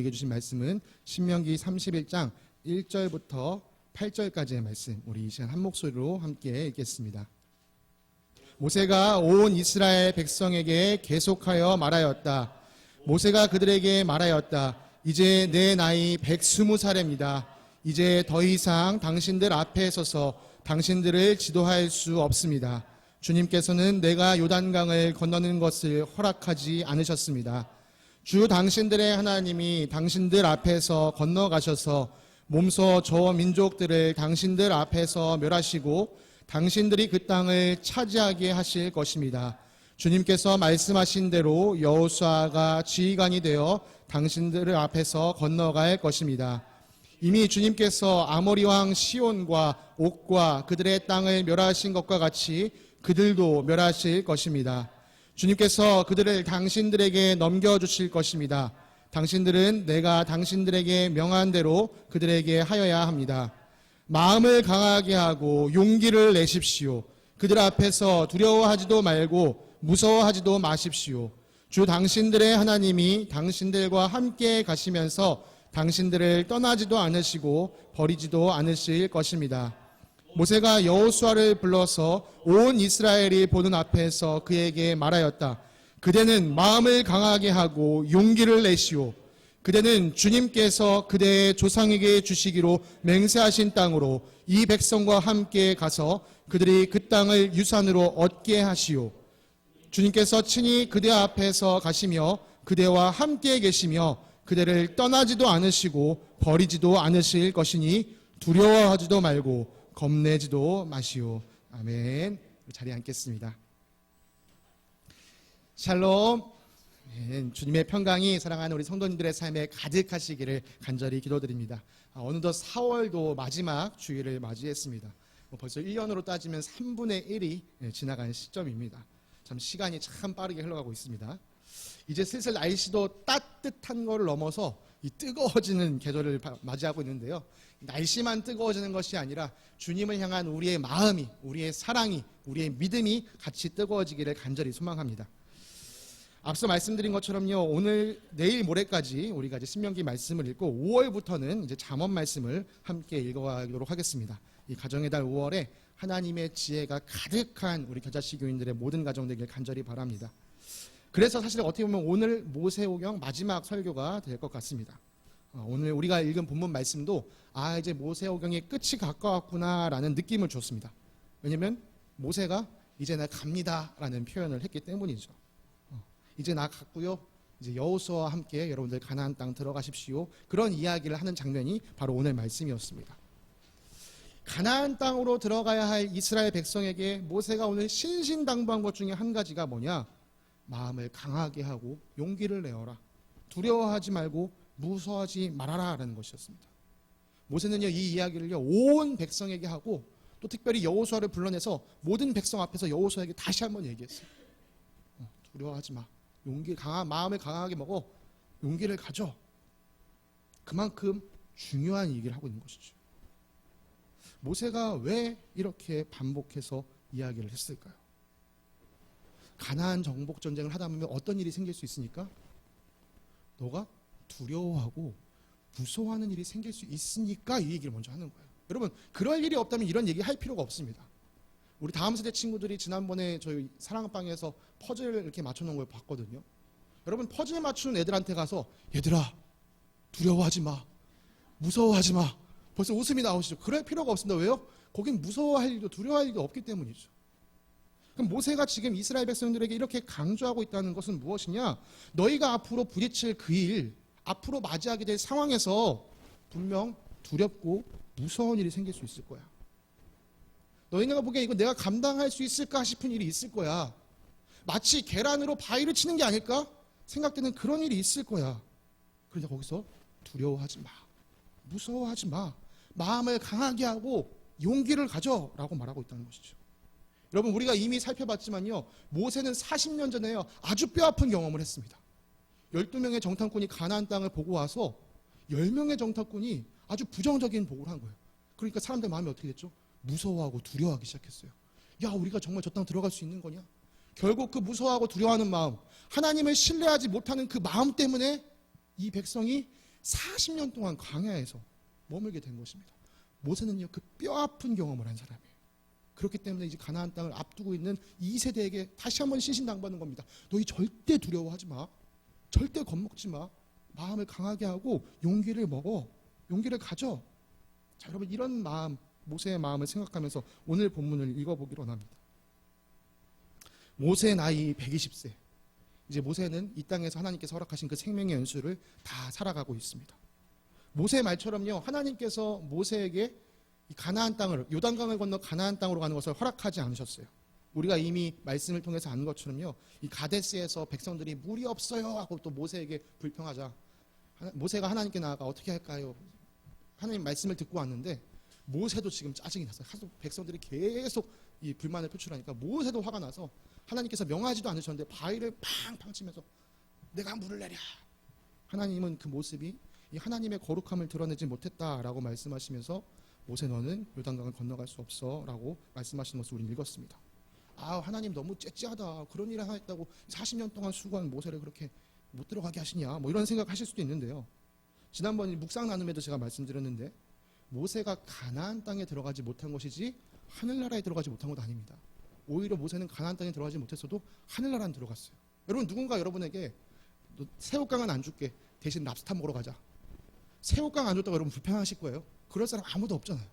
우리에게 주신 말씀은 신명기 31장 1절부터 8절까지의 말씀, 우리 이 시간 한 목소리로 함께 읽겠습니다. 모세가 온 이스라엘 백성에게 계속하여 말하였다. 모세가 그들에게 말하였다. 이제 내 나이 120살입니다. 이제 더 이상 당신들 앞에 서서 당신들을 지도할 수 없습니다. 주님께서는 내가 요단강을 건너는 것을 허락하지 않으셨습니다. 주 당신들의 하나님이 당신들 앞에서 건너가셔서 몸소 저 민족들을 당신들 앞에서 멸하시고 당신들이 그 땅을 차지하게 하실 것입니다. 주님께서 말씀하신 대로 여호수아가 지휘관이 되어 당신들 앞에서 건너갈 것입니다. 이미 주님께서 아모리 왕 시온과 옥과 그들의 땅을 멸하신 것과 같이 그들도 멸하실 것입니다. 주님께서 그들을 당신들에게 넘겨주실 것입니다. 당신들은 내가 당신들에게 명한 대로 그들에게 하여야 합니다. 마음을 강하게 하고 용기를 내십시오. 그들 앞에서 두려워하지도 말고 무서워하지도 마십시오. 주 당신들의 하나님이 당신들과 함께 가시면서 당신들을 떠나지도 않으시고 버리지도 않으실 것입니다. 모세가 여호수아를 불러서 온 이스라엘이 보는 앞에서 그에게 말하였다. 그대는 마음을 강하게 하고 용기를 내시오. 그대는 주님께서 그대의 조상에게 주시기로 맹세하신 땅으로 이 백성과 함께 가서 그들이 그 땅을 유산으로 얻게 하시오. 주님께서 친히 그대 앞에서 가시며 그대와 함께 계시며 그대를 떠나지도 않으시고 버리지도 않으실 것이니 두려워하지도 말고 겁내지도 마시오. 아멘. 자리에 앉겠습니다. 샬롬. 주님의 평강이 사랑하는 우리 성도님들의 삶에 가득하시기를 간절히 기도드립니다. 어느덧 4월도 마지막 주일을 맞이했습니다. 벌써 1년으로 따지면 3분의 1이 지나간 시점입니다. 참 시간이 참 빠르게 흘러가고 있습니다. 이제 슬슬 날씨도 따뜻한 것을 넘어서 이 뜨거워지는 계절을 맞이하고 있는데요. 날씨만 뜨거워지는 것이 아니라 주님을 향한 우리의 마음이, 우리의 사랑이, 우리의 믿음이 같이 뜨거워지기를 간절히 소망합니다. 앞서 말씀드린 것처럼요, 오늘 내일 모레까지 우리가 이제 신명기 말씀을 읽고 5월부터는 이제 잠언 말씀을 함께 읽어가도록 하겠습니다. 이 가정의 달 5월에 하나님의 지혜가 가득한 우리 겨자씨 교인들의 모든 가정 되길 간절히 바랍니다. 그래서 사실 어떻게 보면 오늘 모세오경 마지막 설교가 될 것 같습니다. 오늘 우리가 읽은 본문 말씀도 이제 모세오경의 끝이 가까웠구나라는 느낌을 줬습니다. 왜냐하면 모세가 이제 나 갑니다라는 표현을 했기 때문이죠. 이제 나 갔고요. 이제 여호수아와 함께 여러분들 가나안 땅 들어가십시오. 그런 이야기를 하는 장면이 바로 오늘 말씀이었습니다. 가나안 땅으로 들어가야 할 이스라엘 백성에게 모세가 오늘 신신당부한 것 중에 한 가지가 뭐냐? 마음을 강하게 하고 용기를 내어라. 두려워하지 말고 무서워하지 말아라 라는 것이었습니다. 모세는요, 이 이야기를요, 온 백성에게 하고 또 특별히 여호수아를 불러내서 모든 백성 앞에서 여호수아에게 다시 한번 얘기했어요. 두려워하지 마. 마음을 강하게 먹어. 용기를 가져. 그만큼 중요한 얘기를 하고 있는 것이죠. 모세가 왜 이렇게 반복해서 이야기를 했을까요? 가나안 정복 전쟁을 하다 보면 어떤 일이 생길 수 있으니까? 너가 두려워하고 무서워하는 일이 생길 수 있으니까 이 얘기를 먼저 하는 거예요. 여러분, 그럴 일이 없다면 이런 얘기 할 필요가 없습니다. 우리 다음 세대 친구들이 지난번에 저희 사랑방에서 퍼즐을 이렇게 맞춰놓은 걸 봤거든요. 여러분, 퍼즐 맞추는 애들한테 가서 얘들아 두려워하지 마, 무서워하지 마, 벌써 웃음이 나오시죠. 그럴 필요가 없습니다. 왜요? 거긴 무서워할 일도 두려워할 일도 없기 때문이죠. 그럼 모세가 지금 이스라엘 백성들에게 이렇게 강조하고 있다는 것은 무엇이냐? 너희가 앞으로 부딪힐 그 일, 앞으로 맞이하게 될 상황에서 분명 두렵고 무서운 일이 생길 수 있을 거야. 너희가 보기에 이거 내가 감당할 수 있을까 싶은 일이 있을 거야. 마치 계란으로 바위를 치는 게 아닐까 생각되는 그런 일이 있을 거야. 그런데 거기서 두려워하지 마, 무서워하지 마, 마음을 강하게 하고 용기를 가져라고 말하고 있다는 것이죠. 여러분, 우리가 이미 살펴봤지만요, 모세는 40년 전에요, 아주 뼈아픈 경험을 했습니다. 12명의 정탐꾼이 가나안 땅을 보고 와서 10명의 정탐꾼이 아주 부정적인 보고를 한 거예요. 그러니까 사람들 마음이 어떻게 됐죠? 무서워하고 두려워하기 시작했어요. 야, 우리가 정말 저 땅 들어갈 수 있는 거냐? 결국 그 무서워하고 두려워하는 마음, 하나님을 신뢰하지 못하는 그 마음 때문에 이 백성이 40년 동안 광야에서 머물게 된 것입니다. 모세는요, 그 뼈아픈 경험을 한 사람이에요. 그렇기 때문에 이제 가나안 땅을 앞두고 있는 이 세대에게 다시 한번 신신당부하는 겁니다. 너희 절대 두려워하지 마. 절대 겁먹지 마. 마음을 강하게 하고 용기를 먹어. 용기를 가져. 자, 여러분, 이런 마음, 모세의 마음을 생각하면서 오늘 본문을 읽어보기로 원합니다. 모세의 나이 120세. 이제 모세는 이 땅에서 하나님께서 허락하신 그 생명의 연수를 다 살아가고 있습니다. 모세의 말처럼요, 하나님께서 모세에게 이 가나안 땅을, 요단강을 건너 가나안 땅으로 가는 것을 허락하지 않으셨어요. 우리가 이미 말씀을 통해서 아는 것처럼요, 이 가데스에서 백성들이 물이 없어요 하고 또 모세에게 불평하자 모세가 하나님께 나아가 어떻게 할까요? 하나님 말씀을 듣고 왔는데 모세도 지금 짜증이 났어요. 백성들이 계속 이 불만을 표출하니까 모세도 화가 나서 하나님께서 명하지도 않으셨는데 바위를 팡팡 치면서 내가 물을 내랴. 하나님은 그 모습이 이 하나님의 거룩함을 드러내지 못했다라고 말씀하시면서 모세, 너는 요단강을 건너갈 수 없어 라고 말씀하시는 것을 우리는 읽었습니다. 아, 하나님 너무 째째하다. 그런 일을 하겠다고 40년 동안 수고한 모세를 그렇게 못 들어가게 하시냐, 뭐 이런 생각하실 수도 있는데요. 지난번 묵상 나눔에도 제가 말씀드렸는데 모세가 가나안 땅에 들어가지 못한 것이지 하늘나라에 들어가지 못한 것도 아닙니다. 오히려 모세는 가나안 땅에 들어가지 못했어도 하늘나라는 들어갔어요. 여러분, 누군가 여러분에게 너 새우깡은 안 줄게, 대신 랍스타 먹으러 가자. 새우깡 안 줬다고 여러분 불편하실 거예요. 그럴 사람 아무도 없잖아요.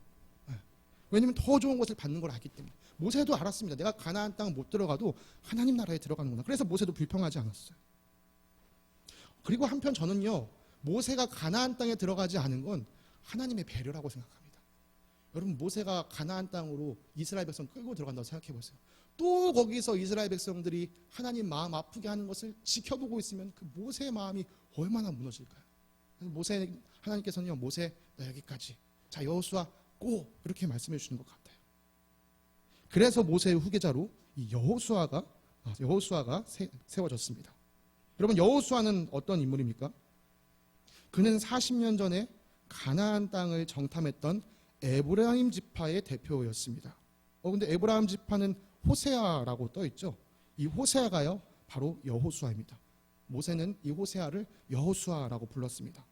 왜냐면 더 좋은 것을 받는 걸 알기 때문에. 모세도 알았습니다. 내가 가나안 땅 못 들어가도 하나님 나라에 들어가는구나. 그래서 모세도 불평하지 않았어요. 그리고 한편 저는요, 모세가 가나안 땅에 들어가지 않은 건 하나님의 배려라고 생각합니다. 여러분, 모세가 가나안 땅으로 이스라엘 백성 끌고 들어간다고 생각해 보세요. 또 거기서 이스라엘 백성들이 하나님 마음 아프게 하는 것을 지켜보고 있으면 그 모세의 마음이 얼마나 무너질까요? 그래서 하나님께서는요, 모세 너 여기까지, 자 여호수아 고, 이렇게 말씀해 주시는 것 같아요. 그래서 모세의 후계자로 이 여호수아가 세워졌습니다. 여러분, 여호수아는 어떤 인물입니까? 그는 40년 전에 가나안 땅을 정탐했던 에브라임 지파의 대표였습니다. 근데 에브라임 지파는 호세아라고 떠 있죠. 이 호세아가요, 바로 여호수아입니다. 모세는 이 호세아를 여호수아라고 불렀습니다.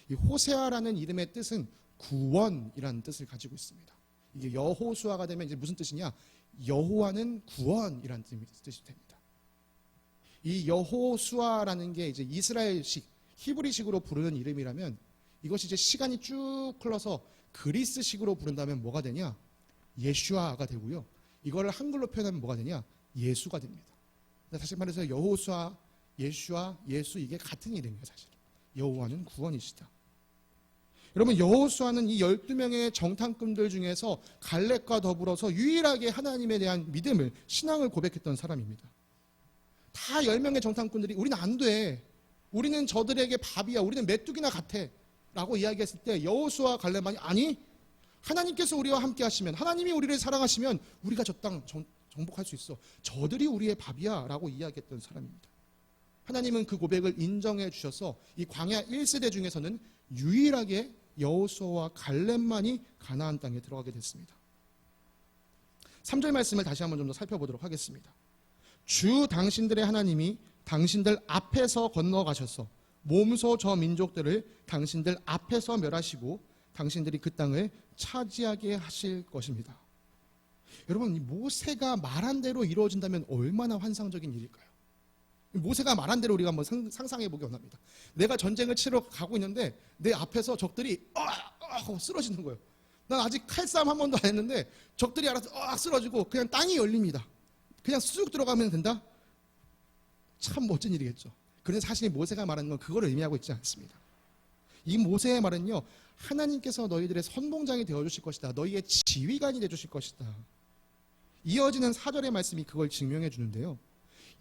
이 호세아라는 이름의 뜻은 구원이라는 뜻을 가지고 있습니다. 이게 여호수아가 되면 이제 무슨 뜻이냐? 여호와는 구원이라는 뜻이 됩니다. 이 여호수아라는 게 이제 이스라엘식, 히브리식으로 부르는 이름이라면 이것이 이제 시간이 쭉 흘러서 그리스식으로 부른다면 뭐가 되냐? 예슈아가 되고요. 이거를 한글로 표현하면 뭐가 되냐? 예수가 됩니다. 다시 말해서 여호수아, 예슈아, 예수, 이게 같은 이름이에요. 사실 여호와는 구원이시다. 여러분, 여호수아는 이 12명의 정탐꾼들 중에서 갈렙과 더불어서 유일하게 하나님에 대한 믿음을, 신앙을 고백했던 사람입니다. 다 10명의 정탐꾼들이 우리는 안 돼, 우리는 저들에게 밥이야, 우리는 메뚜기나 같아 라고 이야기했을 때 여호수아, 갈렙만이 아니, 하나님께서 우리와 함께 하시면, 하나님이 우리를 사랑하시면 우리가 저 땅 정복할 수 있어, 저들이 우리의 밥이야 라고 이야기했던 사람입니다. 하나님은 그 고백을 인정해 주셔서 이 광야 1세대 중에서는 유일하게 여호수아와 갈렙만이 가나안 땅에 들어가게 됐습니다. 3절 말씀을 다시 한번 좀 더 살펴보도록 하겠습니다. 주 당신들의 하나님이 당신들 앞에서 건너가셔서 몸소 저 민족들을 당신들 앞에서 멸하시고 당신들이 그 땅을 차지하게 하실 것입니다. 여러분, 이 모세가 말한 대로 이루어진다면 얼마나 환상적인 일일까요? 모세가 말한 대로 우리가 한번 상상해 보기 원합니다. 내가 전쟁을 치러 가고 있는데 내 앞에서 적들이 하고 쓰러지는 거예요. 난 아직 칼싸움 한 번도 안 했는데 적들이 알아서 쓰러지고 그냥 땅이 열립니다. 그냥 쑥 들어가면 된다? 참 멋진 일이겠죠. 그런데 사실 모세가 말하는 건 그걸 의미하고 있지 않습니다. 이 모세의 말은요, 하나님께서 너희들의 선봉장이 되어주실 것이다, 너희의 지휘관이 되어주실 것이다. 이어지는 4절의 말씀이 그걸 증명해 주는데요,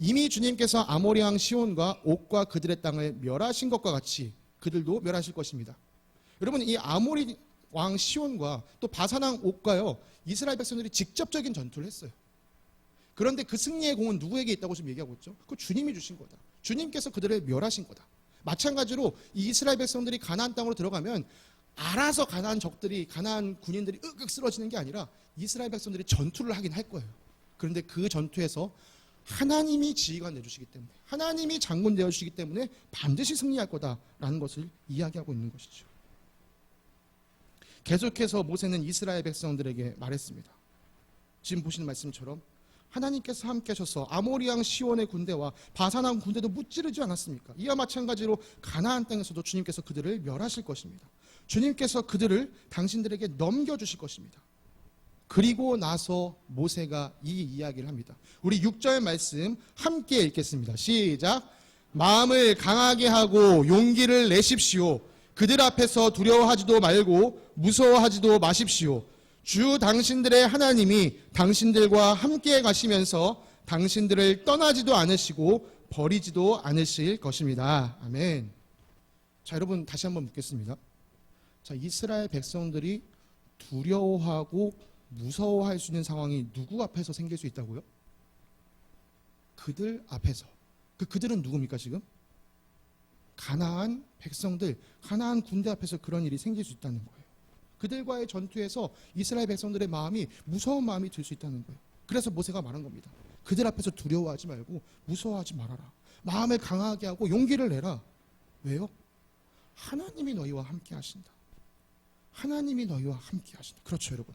이미 주님께서 아모리 왕 시온과 옥과 그들의 땅을 멸하신 것과 같이 그들도 멸하실 것입니다. 여러분, 이 아모리 왕 시온과 또 바산 왕 옥과요, 이스라엘 백성들이 직접적인 전투를 했어요. 그런데 그 승리의 공은 누구에게 있다고 지금 얘기하고 있죠? 그 주님이 주신 거다. 주님께서 그들을 멸하신 거다. 마찬가지로 이 이스라엘 백성들이 가나안 땅으로 들어가면 알아서 가나안 적들이, 가나안 군인들이 으윽 쓰러지는 게 아니라 이스라엘 백성들이 전투를 하긴 할 거예요. 그런데 그 전투에서 하나님이 지휘관 내주시기 때문에, 하나님이 장군 되어주시기 때문에 반드시 승리할 거다라는 것을 이야기하고 있는 것이죠. 계속해서 모세는 이스라엘 백성들에게 말했습니다. 지금 보시는 말씀처럼 하나님께서 함께 하셔서 아모리 왕 시온의 군대와 바산 왕 군대도 무찌르지 않았습니까? 이와 마찬가지로 가나안 땅에서도 주님께서 그들을 멸하실 것입니다. 주님께서 그들을 당신들에게 넘겨주실 것입니다. 그리고 나서 모세가 이 이야기를 합니다. 우리 6절 말씀 함께 읽겠습니다. 시작. 마음을 강하게 하고 용기를 내십시오. 그들 앞에서 두려워하지도 말고 무서워하지도 마십시오. 주 당신들의 하나님이 당신들과 함께 가시면서 당신들을 떠나지도 않으시고 버리지도 않으실 것입니다. 아멘. 자, 여러분 다시 한번 묻겠습니다. 자, 이스라엘 백성들이 두려워하고 무서워할 수 있는 상황이 누구 앞에서 생길 수 있다고요? 그들 앞에서. 그들은 누굽니까 지금? 가나안 백성들, 가나안 군대 앞에서 그런 일이 생길 수 있다는 거예요. 그들과의 전투에서 이스라엘 백성들의 마음이 무서운 마음이 들 수 있다는 거예요. 그래서 모세가 말한 겁니다. 그들 앞에서 두려워하지 말고 무서워하지 말아라. 마음을 강하게 하고 용기를 내라. 왜요? 하나님이 너희와 함께 하신다. 하나님이 너희와 함께 하신다. 그렇죠, 여러분.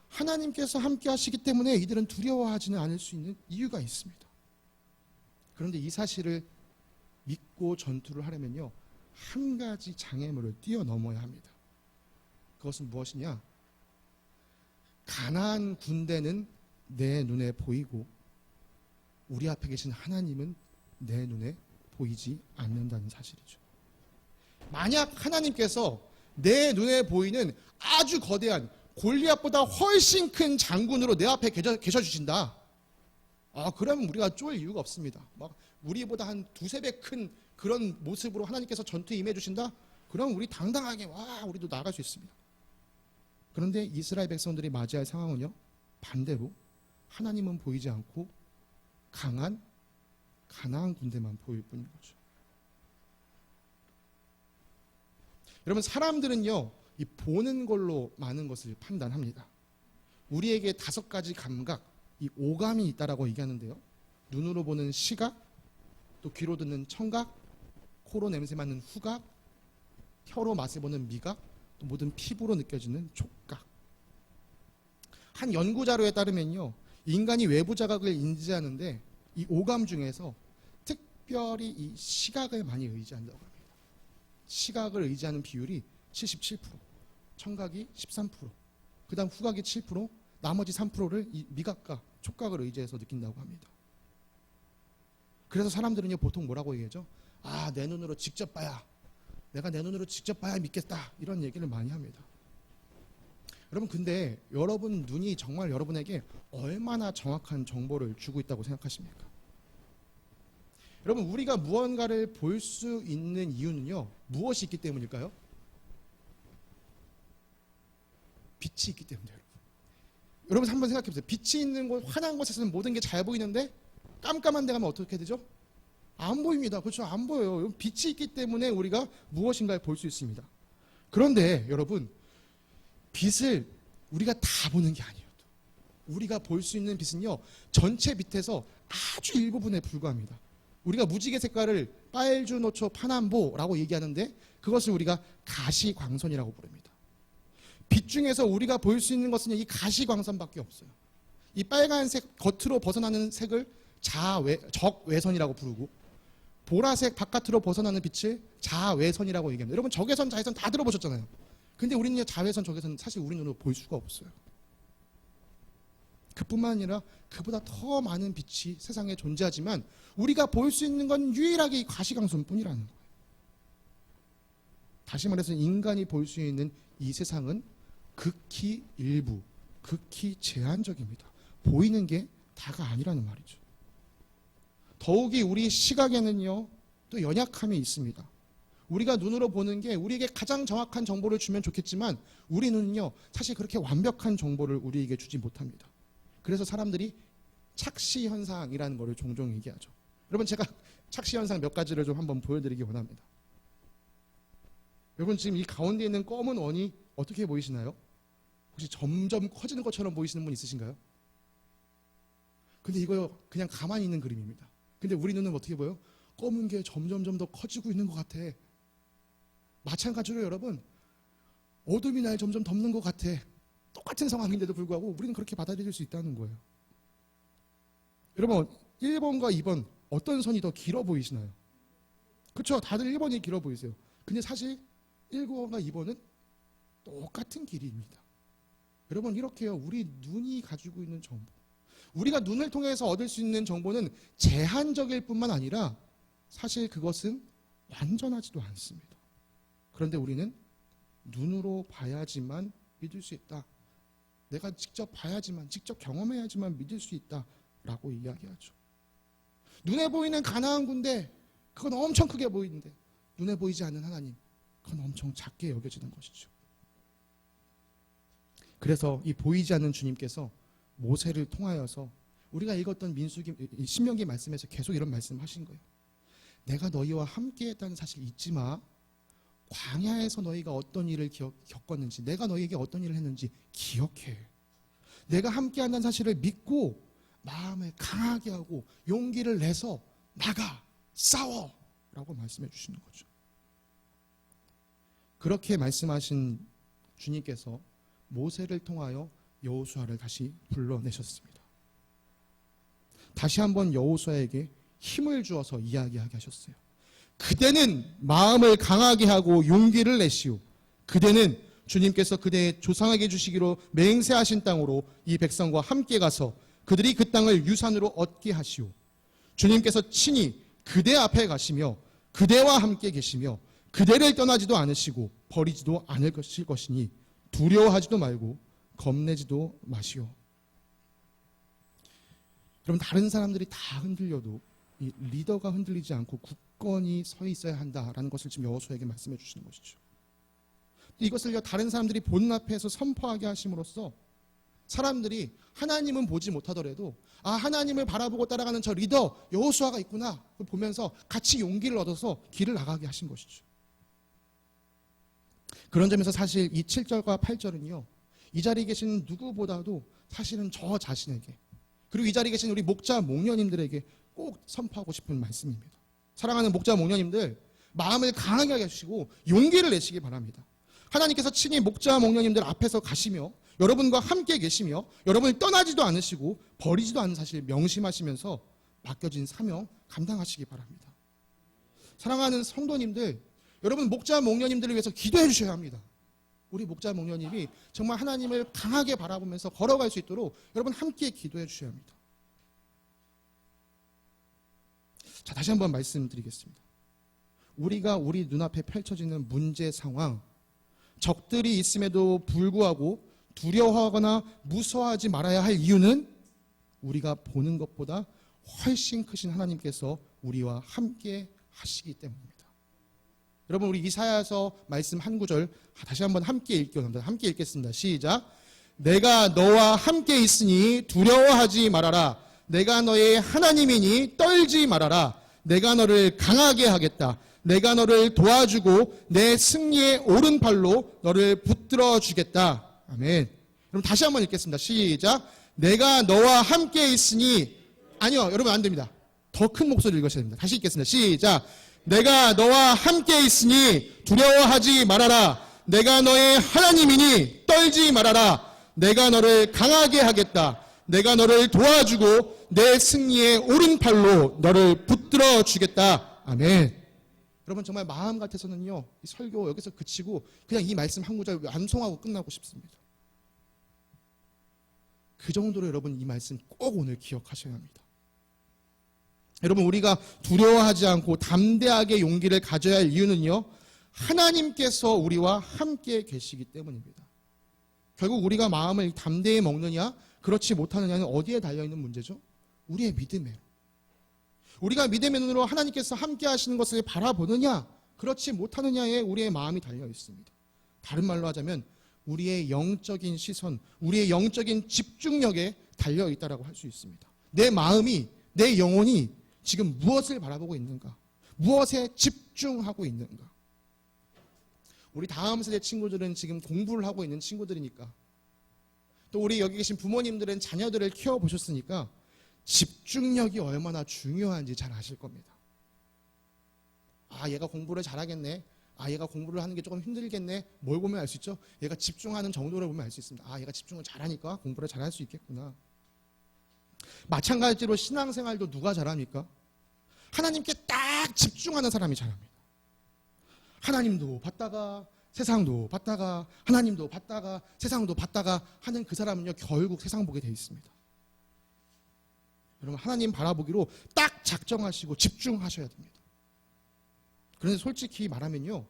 하나님께서 함께 하시기 때문에 이들은 두려워하지는 않을 수 있는 이유가 있습니다. 그런데 이 사실을 믿고 전투를 하려면요, 한 가지 장애물을 뛰어넘어야 합니다. 그것은 무엇이냐? 가나안 군대는 내 눈에 보이고 우리 앞에 계신 하나님은 내 눈에 보이지 않는다는 사실이죠. 만약 하나님께서 내 눈에 보이는 아주 거대한 골리앗보다 훨씬 큰 장군으로 내 앞에 계셔 주신다. 그러면 우리가 쫄 이유가 없습니다. 막 우리보다 한 두세 배 큰 그런 모습으로 하나님께서 전투에 임해 주신다? 그럼 우리 당당하게 우리도 나갈 수 있습니다. 그런데 이스라엘 백성들이 맞이할 상황은요, 반대로 하나님은 보이지 않고 강한 가나안 군대만 보일 뿐인 거죠. 여러분, 사람들은요, 이 보는 걸로 많은 것을 판단합니다. 우리에게 5가지 감각, 이 오감이 있다라고 얘기하는데요. 눈으로 보는 시각, 또 귀로 듣는 청각, 코로 냄새 맡는 후각, 혀로 맛을 보는 미각, 또 모든 피부로 느껴지는 촉각. 한 연구 자료에 따르면요, 인간이 외부 자각을 인지하는데 이 오감 중에서 특별히 이 시각을 많이 의지한다고 합니다. 시각을 의지하는 비율이 77%, 청각이 13%, 그 다음 후각이 7%, 나머지 3%를 이 미각과 촉각을 의지해서 느낀다고 합니다. 그래서 사람들은요, 보통 뭐라고 얘기하죠? 내 눈으로 직접 봐야, 내가 내 눈으로 직접 봐야 믿겠다, 이런 얘기를 많이 합니다. 여러분, 근데 여러분 눈이 정말 여러분에게 얼마나 정확한 정보를 주고 있다고 생각하십니까? 여러분, 우리가 무언가를 볼 수 있는 이유는요, 무엇이 있기 때문일까요? 빛이 있기 때문이에요. 여러분 한번 생각해 보세요. 빛이 있는 곳, 환한 곳에서는 모든 게 잘 보이는데 깜깜한 데 가면 어떻게 되죠? 안 보입니다. 그렇죠? 안 보여요. 빛이 있기 때문에 우리가 무엇인가를 볼 수 있습니다. 그런데 여러분, 빛을 우리가 다 보는 게 아니에요. 우리가 볼 수 있는 빛은요, 전체 빛에서 아주 일부분에 불과합니다. 우리가 무지개 색깔을 빨주노초 파남보라고 얘기하는데 그것을 우리가 가시광선이라고 부릅니다. 빛 중에서 우리가 볼 수 있는 것은 이 가시광선밖에 없어요. 이 빨간색 겉으로 벗어나는 색을 적외선이라고 부르고, 보라색 바깥으로 벗어나는 빛을 자외선이라고 얘기합니다. 여러분, 적외선, 자외선 다 들어보셨잖아요. 근데 우리는 자외선, 적외선 사실 우리 눈으로 볼 수가 없어요. 그뿐만 아니라 그보다 더 많은 빛이 세상에 존재하지만 우리가 볼 수 있는 건 유일하게 이 가시광선뿐이라는 거예요. 다시 말해서 인간이 볼 수 있는 이 세상은 극히 일부, 극히 제한적입니다. 보이는 게 다가 아니라는 말이죠. 더욱이 우리 시각에는요, 또 연약함이 있습니다. 우리가 눈으로 보는 게 우리에게 가장 정확한 정보를 주면 좋겠지만 우리 눈은요, 사실 그렇게 완벽한 정보를 우리에게 주지 못합니다. 그래서 사람들이 착시 현상이라는 것을 종종 얘기하죠. 여러분, 제가 착시 현상 몇 가지를 좀 한번 보여드리기 원합니다. 여러분, 지금 이 가운데 있는 검은 원이 어떻게 보이시나요? 혹시 점점 커지는 것처럼 보이시는 분 있으신가요? 근데 이거 그냥 가만히 있는 그림입니다. 근데 우리 눈은 어떻게 보여? 검은 게 점점점 더 커지고 있는 것 같아. 마찬가지로 여러분, 어둠이 날 점점 덮는 것 같아. 똑같은 상황인데도 불구하고 우리는 그렇게 받아들일 수 있다는 거예요. 여러분, 1번과 2번 어떤 선이 더 길어 보이시나요? 그렇죠? 다들 1번이 길어 보이세요. 근데 사실 1번과 2번은 똑같은 길이입니다. 여러분, 이렇게요. 우리 눈이 가지고 있는 정보, 우리가 눈을 통해서 얻을 수 있는 정보는 제한적일 뿐만 아니라 사실 그것은 완전하지도 않습니다. 그런데 우리는 눈으로 봐야지만 믿을 수 있다. 내가 직접 봐야지만, 직접 경험해야지만 믿을 수 있다라고 이야기하죠. 눈에 보이는 가나안 군대, 그건 엄청 크게 보이는데 눈에 보이지 않는 하나님, 그건 엄청 작게 여겨지는 것이죠. 그래서 이 보이지 않는 주님께서 모세를 통하여서 우리가 읽었던 신명기 말씀에서 계속 이런 말씀하신 거예요. 내가 너희와 함께 했다는 사실 잊지 마. 광야에서 너희가 어떤 일을 겪었는지, 내가 너희에게 어떤 일을 했는지 기억해. 내가 함께 한다는 사실을 믿고 마음을 강하게 하고 용기를 내서 나가 싸워 라고 말씀해 주시는 거죠. 그렇게 말씀하신 주님께서 모세를 통하여 여호수아를 다시 불러내셨습니다. 다시 한번 여호수아에게 힘을 주어서 이야기하게 하셨어요. 그대는 마음을 강하게 하고 용기를 내시오. 그대는 주님께서 그대의 조상에게 주시기로 맹세하신 땅으로 이 백성과 함께 가서 그들이 그 땅을 유산으로 얻게 하시오. 주님께서 친히 그대 앞에 가시며 그대와 함께 계시며 그대를 떠나지도 않으시고 버리지도 않을 것이니 두려워하지도 말고 겁내지도 마시오. 여러분, 다른 사람들이 다 흔들려도 이 리더가 흔들리지 않고 굳건히 서 있어야 한다라는 것을 지금 여호수아에게 말씀해 주시는 것이죠. 이것을 다른 사람들이 보는 앞에서 선포하게 하심으로써 사람들이 하나님은 보지 못하더라도 하나님을 바라보고 따라가는 저 리더 여호수아가 있구나 보면서 같이 용기를 얻어서 길을 나가게 하신 것이죠. 그런 점에서 사실 이 7절과 8절은요, 이 자리에 계신 누구보다도 사실은 저 자신에게, 그리고 이 자리에 계신 우리 목자 목녀님들에게 꼭 선포하고 싶은 말씀입니다. 사랑하는 목자 목녀님들, 마음을 강하게 하게 해주시고 용기를 내시기 바랍니다. 하나님께서 친히 목자 목녀님들 앞에서 가시며 여러분과 함께 계시며 여러분을 떠나지도 않으시고 버리지도 않는 사실 명심하시면서 맡겨진 사명 감당하시기 바랍니다. 사랑하는 성도님들, 여러분 목자 목녀님들을 위해서 기도해 주셔야 합니다. 우리 목자 목녀님이 정말 하나님을 강하게 바라보면서 걸어갈 수 있도록 여러분 함께 기도해 주셔야 합니다. 자, 다시 한번 말씀드리겠습니다. 우리가 우리 눈앞에 펼쳐지는 문제 상황, 적들이 있음에도 불구하고 두려워하거나 무서워하지 말아야 할 이유는 우리가 보는 것보다 훨씬 크신 하나님께서 우리와 함께 하시기 때문입니다. 여러분, 우리 이사야서 말씀 한 구절 다시 한번 함께 읽겠습니다. 함께 읽겠습니다. 시작. 내가 너와 함께 있으니 두려워하지 말아라. 내가 너의 하나님이니 떨지 말아라. 내가 너를 강하게 하겠다. 내가 너를 도와주고 내 승리의 오른팔로 너를 붙들어 주겠다. 아멘. 그럼 다시 한번 읽겠습니다. 시작. 내가 너와 함께 있으니, 아니요, 여러분 안 됩니다. 더 큰 목소리로 읽으셔야 됩니다. 다시 읽겠습니다. 시작. 내가 너와 함께 있으니 두려워하지 말아라. 내가 너의 하나님이니 떨지 말아라. 내가 너를 강하게 하겠다. 내가 너를 도와주고 내 승리의 오른팔로 너를 붙들어 주겠다. 아멘. 여러분, 정말 마음 같아서는요, 이 설교 여기서 그치고 그냥 이 말씀 한 구절 암송하고 끝나고 싶습니다. 그 정도로 여러분 이 말씀 꼭 오늘 기억하셔야 합니다. 여러분, 우리가 두려워하지 않고 담대하게 용기를 가져야 할 이유는요, 하나님께서 우리와 함께 계시기 때문입니다. 결국 우리가 마음을 담대히 먹느냐 그렇지 못하느냐는 어디에 달려있는 문제죠? 우리의 믿음에. 우리가 믿음의 눈으로 하나님께서 함께 하시는 것을 바라보느냐 그렇지 못하느냐에 우리의 마음이 달려있습니다. 다른 말로 하자면 우리의 영적인 시선, 우리의 영적인 집중력에 달려있다라고 할 수 있습니다. 내 마음이, 내 영혼이 지금 무엇을 바라보고 있는가? 무엇에 집중하고 있는가? 우리 다음 세대 친구들은 지금 공부를 하고 있는 친구들이니까, 또 우리 여기 계신 부모님들은 자녀들을 키워보셨으니까 집중력이 얼마나 중요한지 잘 아실 겁니다. 아, 얘가 공부를 잘하겠네. 아, 얘가 공부를 하는 게 조금 힘들겠네. 뭘 보면 알 수 있죠? 얘가 집중하는 정도를 보면 알 수 있습니다. 아, 얘가 집중을 잘하니까 공부를 잘할 수 있겠구나. 마찬가지로 신앙생활도 누가 잘합니까? 하나님께 딱 집중하는 사람이 잘합니다. 하나님도 봤다가 세상도 봤다가 하나님도 봤다가 세상도 봤다가 하는 그 사람은요, 결국 세상 보게 돼 있습니다. 여러분, 하나님 바라보기로 딱 작정하시고 집중하셔야 됩니다. 그런데 솔직히 말하면요,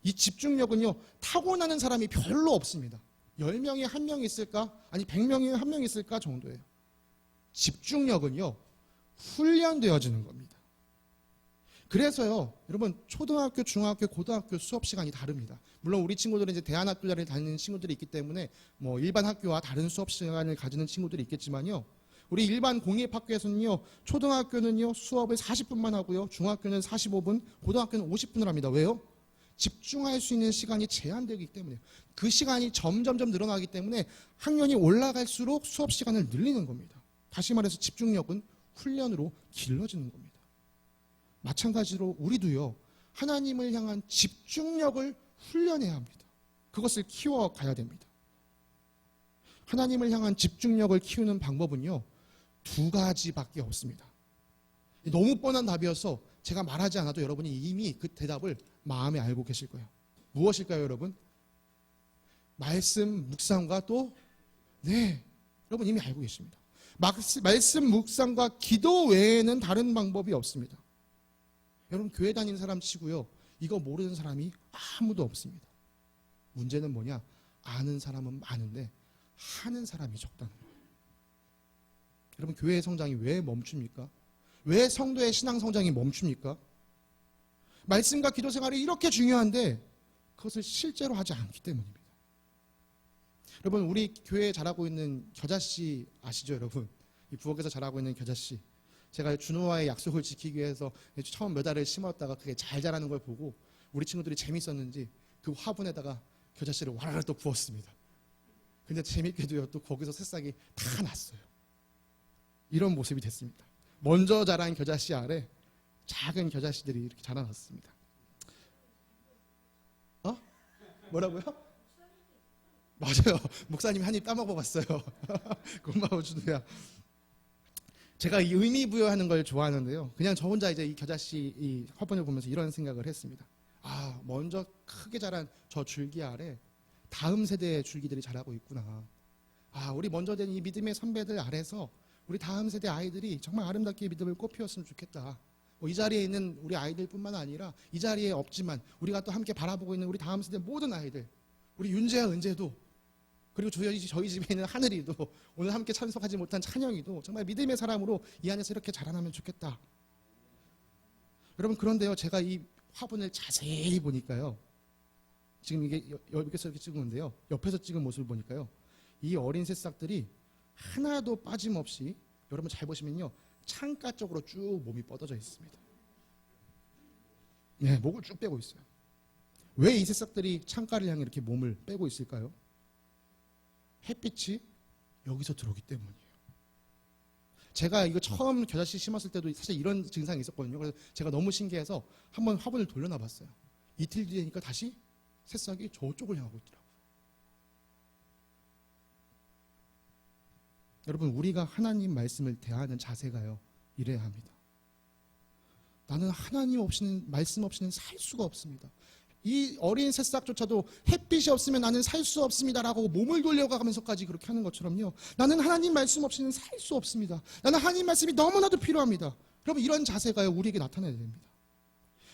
이 집중력은요, 타고나는 사람이 별로 없습니다. 10명에 1명 있을까? 아니 100명에 1명 있을까 정도예요. 집중력은요, 훈련되어지는 겁니다. 그래서요, 여러분, 초등학교, 중학교, 고등학교 수업 시간이 다릅니다. 물론 우리 친구들은 이제 대안학교를 다니는 친구들이 있기 때문에 뭐 일반 학교와 다른 수업 시간을 가지는 친구들이 있겠지만요, 우리 일반 공립학교에서는요, 초등학교는요 수업을 40분만 하고요, 중학교는 45분, 고등학교는 50분을 합니다. 왜요? 집중할 수 있는 시간이 제한되기 때문에, 그 시간이 점점점 늘어나기 때문에 학년이 올라갈수록 수업 시간을 늘리는 겁니다. 다시 말해서 집중력은 훈련으로 길러지는 겁니다. 마찬가지로 우리도요, 하나님을 향한 집중력을 훈련해야 합니다. 그것을 키워가야 됩니다. 하나님을 향한 집중력을 키우는 방법은요, 2가지밖에 없습니다. 너무 뻔한 답이어서 제가 말하지 않아도 여러분이 이미 그 대답을 마음에 알고 계실 거예요. 무엇일까요, 여러분? 말씀 묵상과 또, 네, 여러분 이미 알고 계십니다. 말씀 묵상과 기도 외에는 다른 방법이 없습니다. 여러분, 교회 다니는 사람 치고요, 이거 모르는 사람이 아무도 없습니다. 문제는 뭐냐? 아는 사람은 많은데 하는 사람이 적다는 거예요. 여러분, 교회의 성장이 왜 멈춥니까? 왜 성도의 신앙 성장이 멈춥니까? 말씀과 기도 생활이 이렇게 중요한데 그것을 실제로 하지 않기 때문입니다. 여러분, 우리 교회에 자라고 있는 겨자씨 아시죠, 여러분? 이 부엌에서 자라고 있는 겨자씨. 제가 준호와의 약속을 지키기 위해서 처음 몇 알을 심었다가 그게 잘 자라는 걸 보고 우리 친구들이 재밌었는지 그 화분에다가 겨자씨를 와라라 또 부었습니다. 근데 재밌게도요, 또 거기서 새싹이 다 났어요. 이런 모습이 됐습니다. 먼저 자란 겨자씨 아래 작은 겨자씨들이 이렇게 자라났습니다. 뭐라고요? 맞아요. 목사님이 한 입 따먹어봤어요. 고마워, 준우야. 제가 이 의미 부여하는 걸 좋아하는데요, 그냥 저 혼자 이제 이 겨자씨 이 화분을 보면서 이런 생각을 했습니다. 아, 먼저 크게 자란 저 줄기 아래 다음 세대의 줄기들이 자라고 있구나. 아, 우리 먼저 된 이 믿음의 선배들 아래서 우리 다음 세대 아이들이 정말 아름답게 믿음을 꽃피웠으면 좋겠다. 이 자리에 있는 우리 아이들뿐만 아니라 이 자리에 없지만 우리가 또 함께 바라보고 있는 우리 다음 세대 모든 아이들, 우리 윤재와 은재도, 그리고 저희 집에 있는 하늘이도, 오늘 함께 참석하지 못한 찬영이도 정말 믿음의 사람으로 이 안에서 이렇게 자라나면 좋겠다. 여러분, 그런데요, 제가 이 화분을 자세히 보니까요, 지금 이게 여기서 이렇게 찍었는데요, 옆에서 찍은 모습을 보니까요, 이 어린 새싹들이 하나도 빠짐없이, 여러분 잘 보시면요, 창가 쪽으로 쭉 몸이 뻗어져 있습니다. 네, 목을 쭉 빼고 있어요. 왜 이 새싹들이 창가를 향해 이렇게 몸을 빼고 있을까요? 햇빛이 여기서 들어오기 때문이에요. 제가 이거 처음 겨자씨 심었을 때도 사실 이런 증상이 있었거든요. 그래서 제가 너무 신기해서 한번 화분을 돌려놔 봤어요. 이틀 뒤에니까 다시 새싹이 저쪽을 향하고 있더라고요. 여러분, 우리가 하나님 말씀을 대하는 자세가요, 이래야 합니다. 나는 하나님 없이는, 말씀 없이는 살 수가 없습니다. 이 어린 새싹조차도 햇빛이 없으면 나는 살 수 없습니다라고 몸을 돌려가면서까지 그렇게 하는 것처럼요, 나는 하나님 말씀 없이는 살 수 없습니다. 나는 하나님 말씀이 너무나도 필요합니다. 여러분, 이런 자세가요, 우리에게 나타나야 됩니다.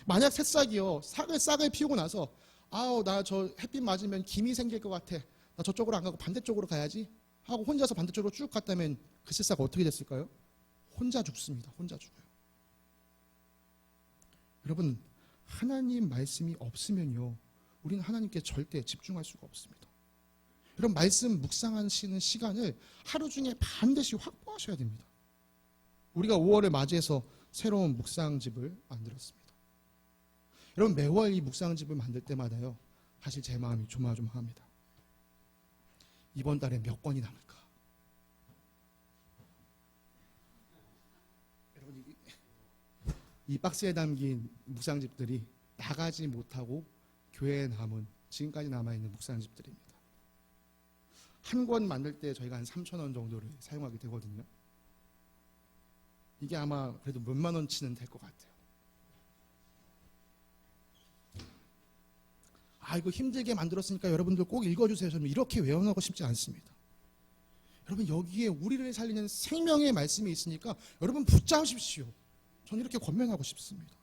만약 새싹이요, 싹을 피우고 나서 아우, 나 저 햇빛 맞으면 김이 생길 것 같아, 나 저쪽으로 안 가고 반대쪽으로 가야지 하고 혼자서 반대쪽으로 쭉 갔다면 그 새싹 어떻게 됐을까요? 혼자 죽습니다. 혼자 죽어요. 여러분, 하나님 말씀이 없으면요, 우리는 하나님께 절대 집중할 수가 없습니다. 여러분, 말씀 묵상하시는 시간을 하루 중에 반드시 확보하셔야 됩니다. 우리가 5월을 맞이해서 새로운 묵상집을 만들었습니다. 여러분, 매월 이 묵상집을 만들 때마다요, 사실 제 마음이 조마조마합니다. 이번 달에 몇 권이 남을까? 이 박스에 담긴 묵상집들이 나가지 못하고 교회에 남은 지금까지 남아있는 묵상집들입니다. 한 권 만들 때 저희가 한 3,000원 정도를 사용하게 되거든요. 이게 아마 그래도 몇만 원치는 될 것 같아요. 이거 힘들게 만들었으니까 여러분들 꼭 읽어주세요. 저는 이렇게 외워놓고 싶지 않습니다. 여러분, 여기에 우리를 살리는 생명의 말씀이 있으니까 여러분 붙잡으십시오. 저는 이렇게 권면하고 싶습니다.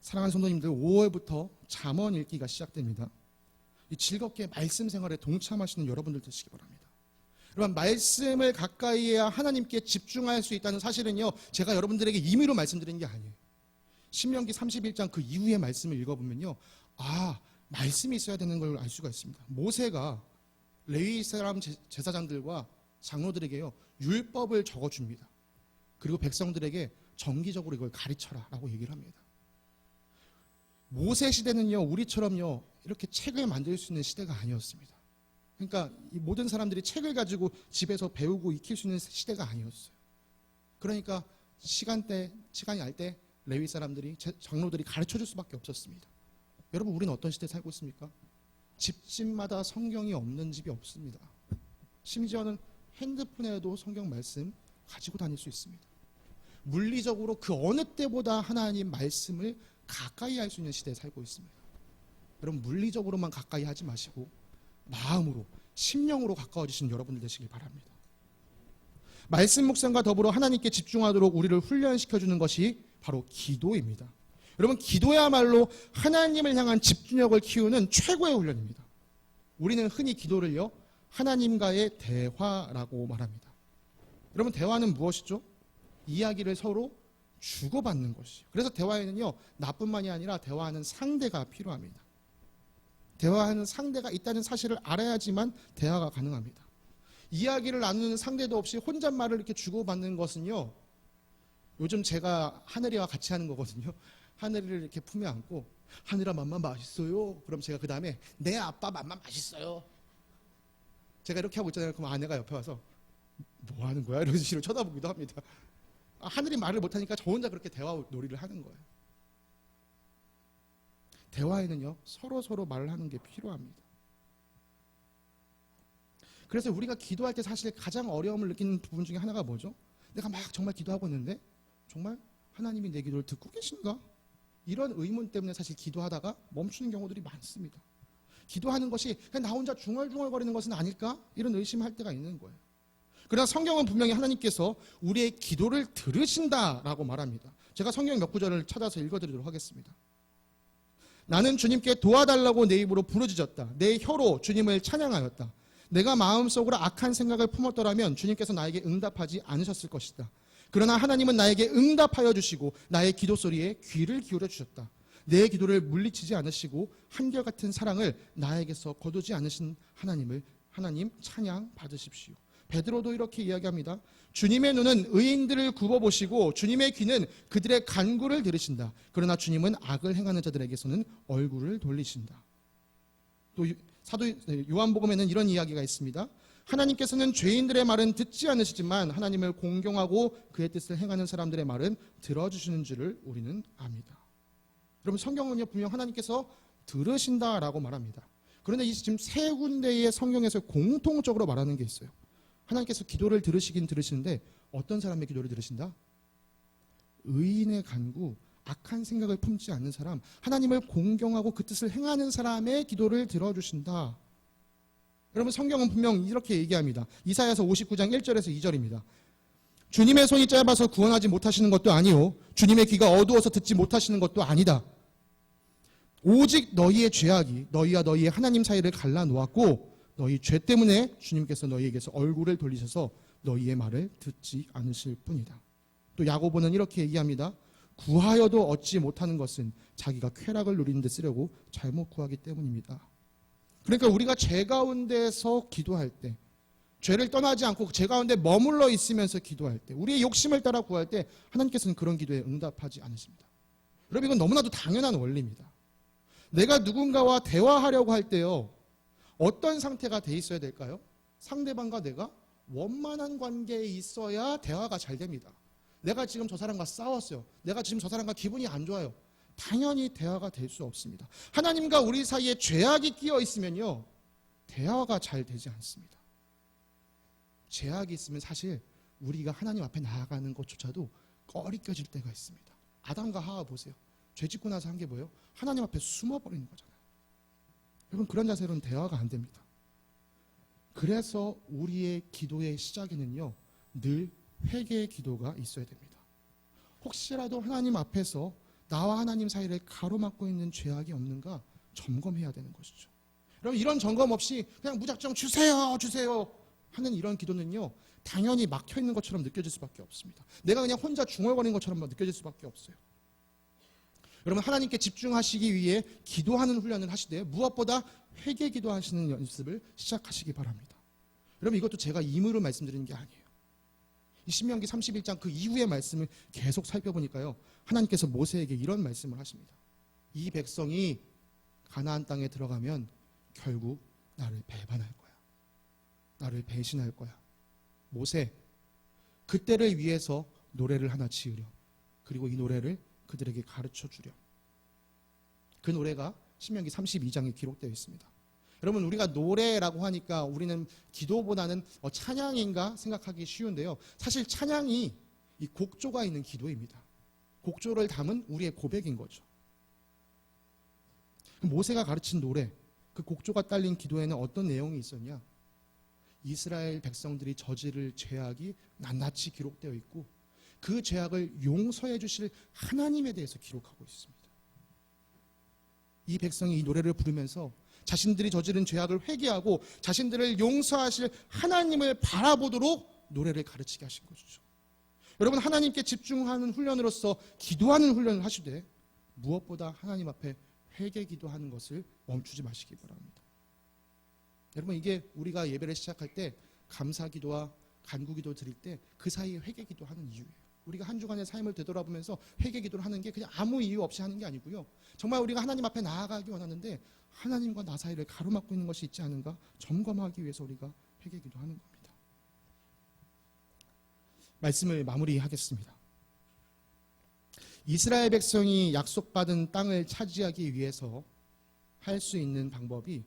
사랑하는 성도님들, 5월부터 잠언 읽기가 시작됩니다. 이 즐겁게 말씀 생활에 동참하시는 여러분들 되시기 바랍니다. 여러분, 말씀을 가까이 해야 하나님께 집중할 수 있다는 사실은요, 제가 여러분들에게 임의로 말씀드리는 게 아니에요. 신명기 31장 그 이후의 말씀을 읽어보면요, 말씀이 있어야 되는 걸 알 수가 있습니다. 모세가 레위 사람 제사장들과 장로들에게요, 율법을 적어줍니다. 그리고 백성들에게 정기적으로 이걸 가르쳐라 라고 얘기를 합니다. 모세 시대는요, 우리처럼요 이렇게 책을 만들 수 있는 시대가 아니었습니다. 그러니까 이 모든 사람들이 책을 가지고 집에서 배우고 익힐 수 있는 시대가 아니었어요. 그러니까 시간이 날 때 레위 사람들이, 장로들이 가르쳐줄 수밖에 없었습니다. 여러분, 우리는 어떤 시대에 살고 있습니까? 집집마다 성경이 없는 집이 없습니다. 심지어는 핸드폰에도 성경 말씀 가지고 다닐 수 있습니다. 물리적으로 그 어느 때보다 하나님 말씀을 가까이 할 수 있는 시대에 살고 있습니다. 여러분, 물리적으로만 가까이 하지 마시고 마음으로, 심령으로 가까워지시는 여러분들 되시길 바랍니다. 말씀 묵상과 더불어 하나님께 집중하도록 우리를 훈련시켜주는 것이 바로 기도입니다. 여러분, 기도야말로 하나님을 향한 집중력을 키우는 최고의 훈련입니다. 우리는 흔히 기도를요, 하나님과의 대화라고 말합니다. 여러분, 대화는 무엇이죠? 이야기를 서로 주고받는 것이요. 그래서 대화에는요, 나뿐만이 아니라 대화하는 상대가 필요합니다. 대화하는 상대가 있다는 사실을 알아야지만 대화가 가능합니다. 이야기를 나누는 상대도 없이 혼잣말을 이렇게 주고받는 것은요, 요즘 제가 하늘이와 같이 하는 거거든요. 하늘이를 이렇게 품에 안고, 하늘아 맘마 맛있어요. 그럼 제가 그 다음에 내 아빠 맘마 맛있어요. 제가 이렇게 하고 있잖아요. 그럼 아내가 옆에 와서 뭐 하는 거야? 이런 식으로 쳐다보기도 합니다. 하늘이 말을 못하니까 저 혼자 그렇게 대화 놀이를 하는 거예요. 대화에는요, 서로 말을 하는 게 필요합니다. 그래서 우리가 기도할 때 사실 가장 어려움을 느끼는 부분 중에 하나가 뭐죠? 내가 막 정말 기도하고 있는데 정말 하나님이 내 기도를 듣고 계신가? 이런 의문 때문에 사실 기도하다가 멈추는 경우들이 많습니다. 기도하는 것이 그냥 나 혼자 중얼중얼거리는 것은 아닐까? 이런 의심할 때가 있는 거예요. 그러나 성경은 분명히 하나님께서 우리의 기도를 들으신다라고 말합니다. 제가 성경 몇 구절을 찾아서 읽어드리도록 하겠습니다. 나는 주님께 도와달라고 내 입으로 부르짖었다. 내 혀로 주님을 찬양하였다. 내가 마음속으로 악한 생각을 품었더라면 주님께서 나에게 응답하지 않으셨을 것이다. 그러나 하나님은 나에게 응답하여 주시고 나의 기도 소리에 귀를 기울여 주셨다. 내 기도를 물리치지 않으시고 한결같은 사랑을 나에게서 거두지 않으신 하나님 찬양 받으십시오. 베드로도 이렇게 이야기합니다. 주님의 눈은 의인들을 굽어보시고 주님의 귀는 그들의 간구를 들으신다. 그러나 주님은 악을 행하는 자들에게서는 얼굴을 돌리신다. 또 사도 요한복음에는 이런 이야기가 있습니다. 하나님께서는 죄인들의 말은 듣지 않으시지만 하나님을 공경하고 그의 뜻을 행하는 사람들의 말은 들어주시는 줄을 우리는 압니다. 여러분, 성경은요, 분명 하나님께서 들으신다라고 말합니다. 그런데 이 지금 세 군데의 성경에서 공통적으로 말하는 게 있어요. 하나님께서 기도를 들으시긴 들으시는데 어떤 사람의 기도를 들으신다? 의인의 간구, 악한 생각을 품지 않는 사람, 하나님을 공경하고 그 뜻을 행하는 사람의 기도를 들어주신다. 여러분, 성경은 분명 이렇게 얘기합니다. 이사야서 59장 1절에서 2절입니다. 주님의 손이 짧아서 구원하지 못하시는 것도 아니요 주님의 귀가 어두워서 듣지 못하시는 것도 아니다. 오직 너희의 죄악이 너희와 너희의 하나님 사이를 갈라놓았고 너희 죄 때문에 주님께서 너희에게서 얼굴을 돌리셔서 너희의 말을 듣지 않으실 뿐이다. 또 야고보는 이렇게 얘기합니다. 구하여도 얻지 못하는 것은 자기가 쾌락을 누리는 데 쓰려고 잘못 구하기 때문입니다. 그러니까 우리가 죄 가운데서 기도할 때, 죄를 떠나지 않고 죄 가운데 머물러 있으면서 기도할 때, 우리의 욕심을 따라 구할 때 하나님께서는 그런 기도에 응답하지 않으십니다. 여러분, 이건 너무나도 당연한 원리입니다. 내가 누군가와 대화하려고 할 때요, 어떤 상태가 돼 있어야 될까요? 상대방과 내가 원만한 관계에 있어야 대화가 잘 됩니다. 내가 지금 저 사람과 싸웠어요. 내가 지금 저 사람과 기분이 안 좋아요. 당연히 대화가 될 수 없습니다. 하나님과 우리 사이에 죄악이 끼어 있으면요, 대화가 잘 되지 않습니다. 죄악이 있으면 사실 우리가 하나님 앞에 나아가는 것조차도 꺼리껴질 때가 있습니다. 아담과 하와 보세요. 죄 짓고 나서 한 게 뭐예요? 하나님 앞에 숨어버리는 거잖아요. 여러분, 그런 자세로는 대화가 안 됩니다. 그래서 우리의 기도의 시작에는요, 늘 회개의 기도가 있어야 됩니다. 혹시라도 하나님 앞에서 나와 하나님 사이를 가로막고 있는 죄악이 없는가 점검해야 되는 것이죠. 여러분, 이런 점검 없이 그냥 무작정 주세요 주세요 하는 이런 기도는요, 당연히 막혀있는 것처럼 느껴질 수밖에 없습니다. 내가 그냥 혼자 중얼거리는 것처럼 느껴질 수밖에 없어요. 여러분, 하나님께 집중하시기 위해 기도하는 훈련을 하시되 무엇보다 회개 기도하시는 연습을 시작하시기 바랍니다. 여러분, 이것도 제가 임의로 말씀드리는 게 아니에요. 이 신명기 31장 그 이후의 말씀을 계속 살펴보니까요, 하나님께서 모세에게 이런 말씀을 하십니다. 이 백성이 가나안 땅에 들어가면 결국 나를 배반할 거야. 나를 배신할 거야. 모세, 그때를 위해서 노래를 하나 지으렴. 그리고 이 노래를 그들에게 가르쳐 주렴. 그 노래가 신명기 32장에 기록되어 있습니다. 여러분, 우리가 노래라고 하니까 우리는 기도보다는 찬양인가 생각하기 쉬운데요, 사실 찬양이 이 곡조가 있는 기도입니다. 곡조를 담은 우리의 고백인 거죠. 모세가 가르친 노래, 그 곡조가 딸린 기도에는 어떤 내용이 있었냐? 이스라엘 백성들이 저지를 죄악이 낱낱이 기록되어 있고 그 죄악을 용서해 주실 하나님에 대해서 기록하고 있습니다. 이 백성이 이 노래를 부르면서 자신들이 저지른 죄악을 회개하고 자신들을 용서하실 하나님을 바라보도록 노래를 가르치게 하신 것이죠. 여러분, 하나님께 집중하는 훈련으로서 기도하는 훈련을 하시되 무엇보다 하나님 앞에 회개 기도하는 것을 멈추지 마시기 바랍니다. 여러분, 이게 우리가 예배를 시작할 때 감사기도와 간구기도 드릴 때 그 사이에 회개기도 하는 이유예요. 우리가 한 주간의 삶을 되돌아보면서 회개기도를 하는 게 그냥 아무 이유 없이 하는 게 아니고요, 정말 우리가 하나님 앞에 나아가기 원하는데 하나님과 나 사이를 가로막고 있는 것이 있지 않은가 점검하기 위해서 우리가 회개기도 하는 겁니다. 말씀을 마무리하겠습니다. 이스라엘 백성이 약속받은 땅을 차지하기 위해서 할 수 있는 방법이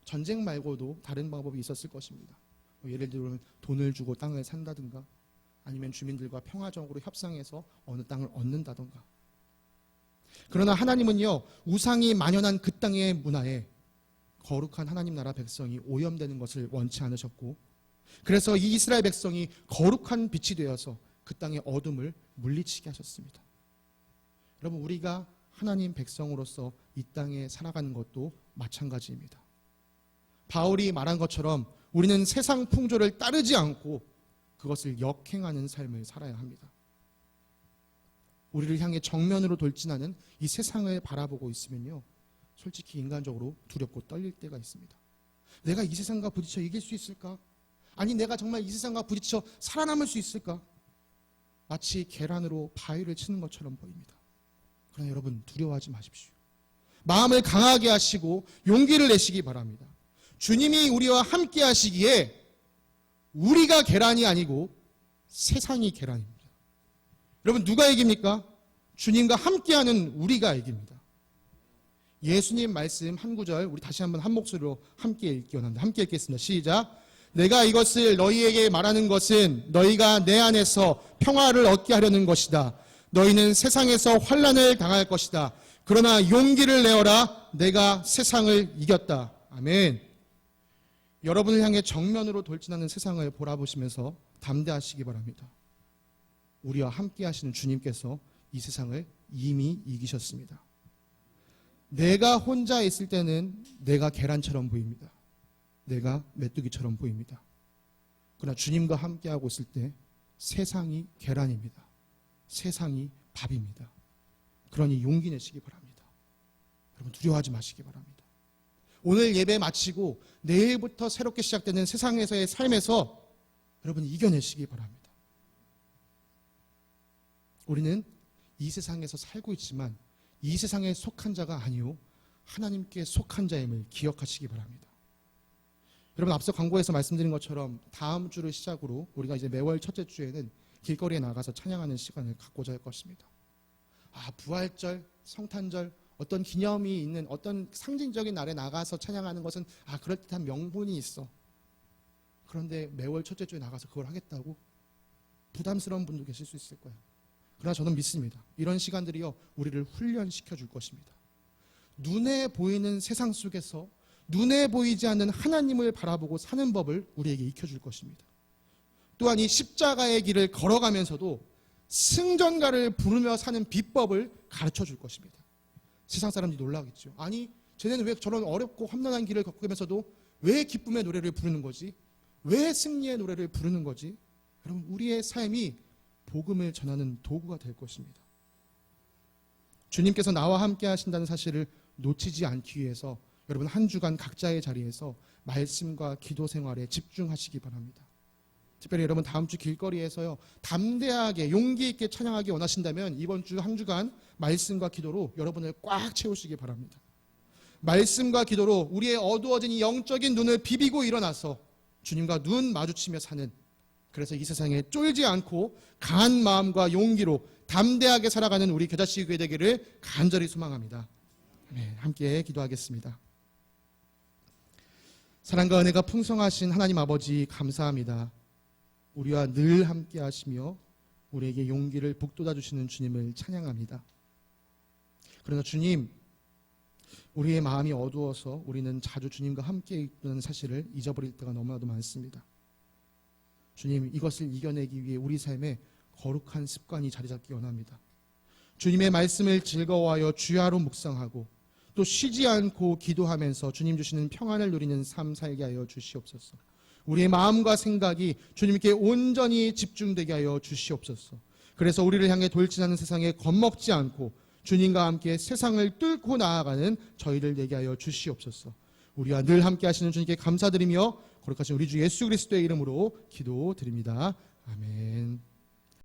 전쟁 말고도 다른 방법이 있었을 것입니다. 예를 들면 돈을 주고 땅을 산다든가 아니면 주민들과 평화적으로 협상해서 어느 땅을 얻는다든가. 그러나 하나님은요, 우상이 만연한 그 땅의 문화에 거룩한 하나님 나라 백성이 오염되는 것을 원치 않으셨고, 그래서 이 이스라엘 백성이 거룩한 빛이 되어서 그 땅의 어둠을 물리치게 하셨습니다. 여러분, 우리가 하나님 백성으로서 이 땅에 살아가는 것도 마찬가지입니다. 바울이 말한 것처럼 우리는 세상 풍조를 따르지 않고 그것을 역행하는 삶을 살아야 합니다. 우리를 향해 정면으로 돌진하는 이 세상을 바라보고 있으면요, 솔직히 인간적으로 두렵고 떨릴 때가 있습니다. 내가 이 세상과 부딪혀 이길 수 있을까? 아니, 내가 정말 이 세상과 부딪혀 살아남을 수 있을까? 마치 계란으로 바위를 치는 것처럼 보입니다. 그러나 여러분, 두려워하지 마십시오. 마음을 강하게 하시고 용기를 내시기 바랍니다. 주님이 우리와 함께 하시기에 우리가 계란이 아니고 세상이 계란입니다. 여러분, 누가 이깁니까? 주님과 함께하는 우리가 이깁니다. 예수님 말씀 한 구절 우리 다시 한번 한 목소리로 함께 읽기 원합니다. 함께 읽겠습니다. 시작. 내가 이것을 너희에게 말하는 것은 너희가 내 안에서 평화를 얻게 하려는 것이다. 너희는 세상에서 환난을 당할 것이다. 그러나 용기를 내어라. 내가 세상을 이겼다. 아멘. 여러분을 향해 정면으로 돌진하는 세상을 바라보시면서 담대하시기 바랍니다. 우리와 함께 하시는 주님께서 이 세상을 이미 이기셨습니다. 내가 혼자 있을 때는 내가 계란처럼 보입니다. 내가 메뚜기처럼 보입니다. 그러나 주님과 함께하고 있을 때 세상이 계란입니다. 세상이 밥입니다. 그러니 용기 내시기 바랍니다. 여러분, 두려워하지 마시기 바랍니다. 오늘 예배 마치고 내일부터 새롭게 시작되는 세상에서의 삶에서 여러분 이겨내시기 바랍니다. 우리는 이 세상에서 살고 있지만 이 세상에 속한 자가 아니요 하나님께 속한 자임을 기억하시기 바랍니다. 여러분, 앞서 광고에서 말씀드린 것처럼 다음 주를 시작으로 우리가 이제 매월 첫째 주에는 길거리에 나가서 찬양하는 시간을 갖고자 할 것입니다. 부활절, 성탄절, 어떤 기념이 있는 어떤 상징적인 날에 나가서 찬양하는 것은 그럴듯한 명분이 있어. 그런데 매월 첫째 주에 나가서 그걸 하겠다고? 부담스러운 분도 계실 수 있을 거예요. 그러나 저는 믿습니다. 이런 시간들이요, 우리를 훈련시켜 줄 것입니다. 눈에 보이는 세상 속에서 눈에 보이지 않는 하나님을 바라보고 사는 법을 우리에게 익혀줄 것입니다. 또한 이 십자가의 길을 걸어가면서도 승전가를 부르며 사는 비법을 가르쳐 줄 것입니다. 세상 사람들이 놀라겠죠. 아니, 쟤네는 왜 저런 어렵고 험난한 길을 걷면서도 왜 기쁨의 노래를 부르는 거지? 왜 승리의 노래를 부르는 거지? 여러분, 우리의 삶이 복음을 전하는 도구가 될 것입니다. 주님께서 나와 함께 하신다는 사실을 놓치지 않기 위해서 여러분 한 주간 각자의 자리에서 말씀과 기도 생활에 집중하시기 바랍니다. 특별히 여러분 다음 주 길거리에서요, 담대하게 용기 있게 찬양하기 원하신다면 이번 주 한 주간 말씀과 기도로 여러분을 꽉 채우시기 바랍니다. 말씀과 기도로 우리의 어두워진 이 영적인 눈을 비비고 일어나서 주님과 눈 마주치며 사는, 그래서 이 세상에 쫄지 않고 강한 마음과 용기로 담대하게 살아가는 우리 겨자씨 교회 되기를 간절히 소망합니다. 네, 함께 기도하겠습니다. 사랑과 은혜가 풍성하신 하나님 아버지, 감사합니다. 우리와 늘 함께 하시며 우리에게 용기를 북돋아 주시는 주님을 찬양합니다. 그러나 주님, 우리의 마음이 어두워서 우리는 자주 주님과 함께 있다는 사실을 잊어버릴 때가 너무나도 많습니다. 주님, 이것을 이겨내기 위해 우리 삶에 거룩한 습관이 자리 잡기 원합니다. 주님의 말씀을 즐거워하여 주야로 묵상하고 또 쉬지 않고 기도하면서 주님 주시는 평안을 누리는 삶 살게 하여 주시옵소서. 우리의 마음과 생각이 주님께 온전히 집중되게 하여 주시옵소서. 그래서 우리를 향해 돌진하는 세상에 겁먹지 않고 주님과 함께 세상을 뚫고 나아가는 저희를 되게 하여 주시옵소서. 우리와 늘 함께 하시는 주님께 감사드리며 거룩하신 우리 주 예수 그리스도의 이름으로 기도드립니다. 아멘.